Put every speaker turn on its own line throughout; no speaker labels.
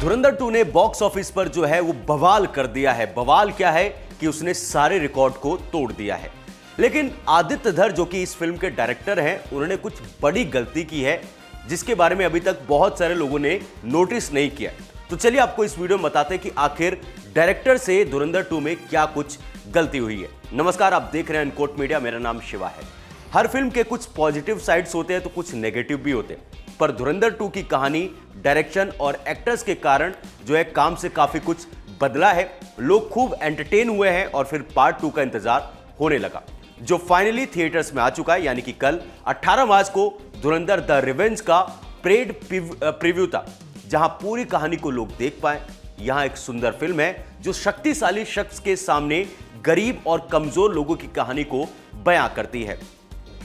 धुरंधर 2 ने box office पर जो है वो बवाल कर दिया है। बवाल क्या है कि उसने सारे रिकॉर्ड को तोड़ दिया है। लेकिन आदित्य धर जो कि इस फिल्म के डायरेक्टर हैं, उन्होंने कुछ बड़ी गलती की है जिसके बारे में अभी तक बहुत सारे लोगों ने नोटिस नहीं किया। तो चलिए आपको इस वीडियो में बताते हैं कि आखिर डायरेक्टर से धुरंधर 2 में क्या कुछ गलती हुई है। नमस्कार, आप देख रहे हैं अनकोट मीडिया, मेरा नाम शिवा है। हर फिल्म के कुछ पॉजिटिव साइड्स होते हैं तो कुछ नेगेटिव भी होते हैं, पर धुरंधर 2 की कहानी, डायरेक्शन और एक्टर्स के कारण जो है काम से काफी कुछ बदला है। लोग खूब एंटरटेन हुए हैं और फिर पार्ट 2 का इंतजार होने लगा, जो फाइनली थिएटर्स में आ चुका है। यानी कि कल 18 मार्च को धुरंधर द रिवेंज का पेड प्रीव्यू था, जहां पूरी कहानी को लोग देख पाए। यहां एक सुंदर फिल्म है जो शक्तिशाली शख्स के सामने गरीब और कमजोर लोगों की कहानी को बयां करती है,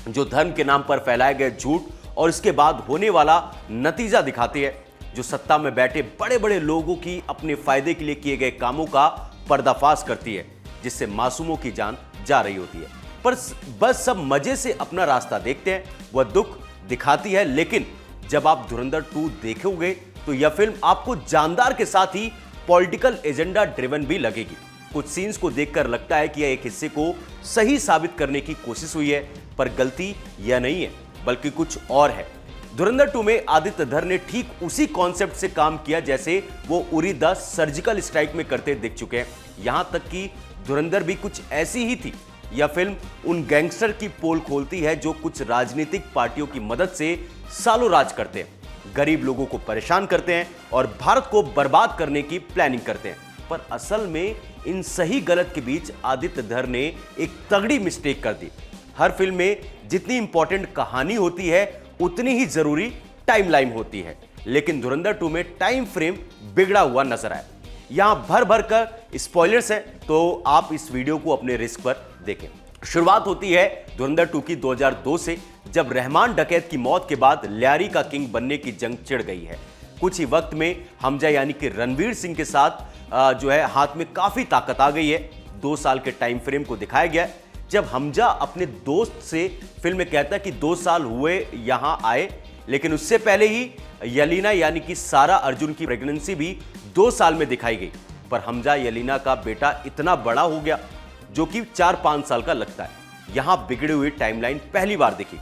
जो धर्म के नाम पर फैलाए गए झूठ और इसके बाद होने वाला नतीजा दिखाती है, जो सत्ता में बैठे बड़े बड़े लोगों की अपने फायदे के लिए किए गए कामों का पर्दाफाश करती है, जिससे मासूमों की जान जा रही होती है। पर बस सब मजे से अपना रास्ता देखते हैं, वह दुख दिखाती है। लेकिन जब आप धुरंधर 2 देखोगे तो यह फिल्म आपको जानदार के साथ ही पॉलिटिकल एजेंडा ड्रिवन भी लगेगी। कुछ सीन्स को देखकर लगता है कि यह एक हिस्से को सही साबित करने की कोशिश हुई है, पर गलती यह नहीं है बल्कि कुछ और है। धुरंधर 2 में आदित्य धर ने ठीक उसी कॉन्सेप्ट से काम किया जैसे वो उरी द सर्जिकल स्ट्राइक में करते दिख चुके हैं। यहां तक कि धुरंधर भी कुछ ऐसी ही थी। यह फिल्म उन गैंगस्टर की पोल खोलती है जो कुछ राजनीतिक पार्टियों की मदद से सालों राज करते हैं, गरीब लोगों को परेशान करते हैं और भारत को बर्बाद करने की प्लानिंग करते हैं। पर असल में इन सही गलत के बीच आदित्य धर ने एक तगड़ी मिस्टेक कर दी। हर फिल्म में जितनी इंपॉर्टेंट कहानी होती है उतनी ही जरूरी टाइमलाइन होती है, लेकिन धुरंधर 2 में टाइम फ्रेम बिगड़ा हुआ नजर आया। यहां भर भर कर स्पॉयलर्स है, तो आप इस वीडियो को अपने रिस्क पर देखें। शुरुआत होती है धुरंधर 2 की 2002 से, जब रहमान डकैत की मौत के बाद ल्यारी का किंग बनने की जंग छिड़ गई है। कुछ ही वक्त में हमजा यानी कि रणवीर सिंह के साथ जो है हाथ में काफी ताकत आ गई है। 2 साल के टाइम फ्रेम को दिखाया गया, जब हमजा अपने दोस्त से फिल्म में कहता है कि 2 साल हुए यहां आए, लेकिन उससे पहले ही यलीना यानी कि सारा अर्जुन की प्रेगनेंसी भी 2 साल में दिखाई गई। पर हमजा यलीना का बेटा इतना बड़ा हो गया जो कि 4-5 साल का लगता है। यहां बिगड़ी हुई टाइमलाइन पहली बार दिखी।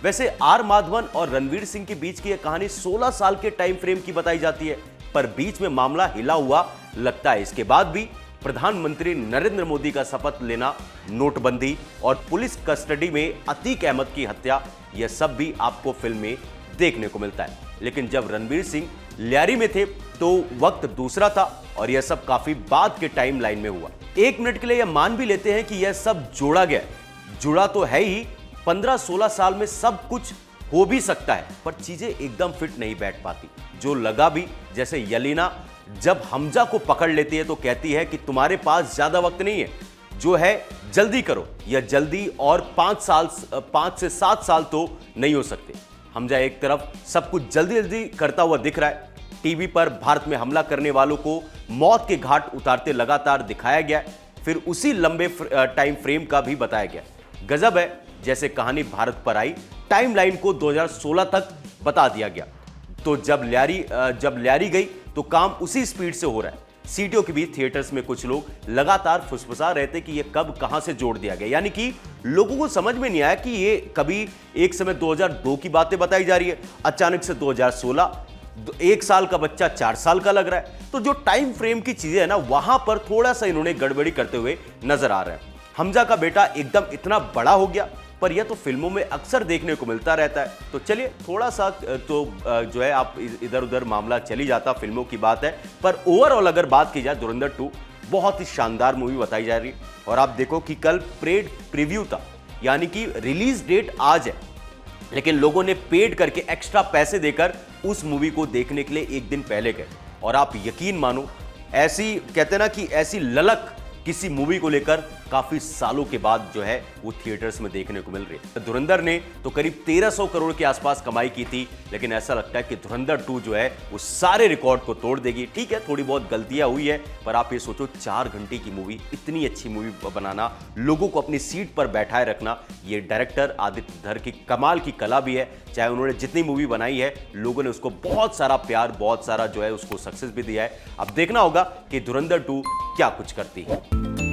वैसे आर माधवन और रणवीर सिंह के बीच की यह कहानी 16 साल के टाइम फ्रेम की बताई जाती है, पर बीच में मामला हिला हुआ लगता है। इसके बाद भी प्रधानमंत्री नरेंद्र मोदी का शपथ लेना, नोटबंदी और पुलिस कस्टडी में अतीक अहमद की हत्या, यह सब भी आपको फिल्म में देखने को मिलता है। लेकिन जब रणवीर सिंह ल्यारी में थे तो वक्त दूसरा था और यह सब काफी बाद के टाइम लाइन में हुआ। 1 मिनट के लिए यह मान भी लेते हैं कि यह सब जोड़ा गया, जुड़ा तो है ही। 15-16 साल में सब कुछ हो भी सकता है, पर चीजें एकदम फिट नहीं बैठ पाती। जो लगा भी, जैसे यलीना जब हमजा को पकड़ लेती है तो कहती है कि तुम्हारे पास ज्यादा वक्त नहीं है, जो है जल्दी करो। यह जल्दी और 5 से 7 साल तो नहीं हो सकते। हमजा एक तरफ सब कुछ जल्दी जल्दी करता हुआ दिख रहा है, टीवी पर भारत में हमला करने वालों को मौत के घाट उतारते लगातार दिखाया गया, फिर उसी लंबे टाइम फ्रेम का भी बताया गया। गजब है, जैसे कहानी भारत पर आई, टाइमलाइन को 2016 तक बता दिया गया। तो जब ल्यारी गई तो काम उसी स्पीड से हो रहा है। सीटियों के बीच थिएटर्स में कुछ लोग लगातार फुसफुसा रहे थे कि ये कब कहां से जोड़ दिया गया। यानी कि लोगों को समझ में नहीं आया कि ये कभी एक समय 2002 की बातें बताई जा रही है, अचानक से 2016, 1 साल का बच्चा 4 साल का लग रहा है। तो जो टाइम फ्रेम की चीजें है ना, वहां पर थोड़ा सा इन्होंने गड़बड़ी करते हुए नजर आ रहा है। हमजा का बेटा एकदम इतना बड़ा हो गया, पर यह तो फिल्मों में अक्सर देखने को मिलता रहता है। तो चलिए थोड़ा सा तो जो है आप इधर उधर मामला चली जाता, फिल्मों की बात है। पर ओवरऑल अगर बात की जाए, धुरंधर 2 बहुत ही शानदार मूवी बताई जा रही है। और आप देखो कि कल पेड प्रीव्यू था, यानी कि रिलीज डेट आज है, लेकिन लोगों ने पेड करके एक्स्ट्रा पैसे देकर उस मूवी को देखने के लिए 1 दिन पहले गए। और आप यकीन मानो, ऐसी कहते ना कि ऐसी ललक किसी मूवी को लेकर काफी सालों के बाद जो है वो थिएटर्स में देखने को मिल रही है। धुरंधर ने तो करीब 1300 करोड़ के आसपास कमाई की थी, लेकिन ऐसा लगता है कि धुरंधर 2 जो है वो सारे रिकॉर्ड को तोड़ देगी। ठीक है, थोड़ी बहुत गलतियां हुई है, पर आप ये सोचो 4 घंटे की मूवी, इतनी अच्छी मूवी बनाना, लोगों को अपनी सीट पर बैठाए रखना, ये डायरेक्टर आदित्य धर की कमाल की कला भी है। चाहे उन्होंने जितनी मूवी बनाई है, लोगों ने उसको बहुत सारा प्यार, बहुत सारा जो है उसको सक्सेस भी दिया है। अब देखना होगा कि धुरंधर 2 क्या कुछ करती है।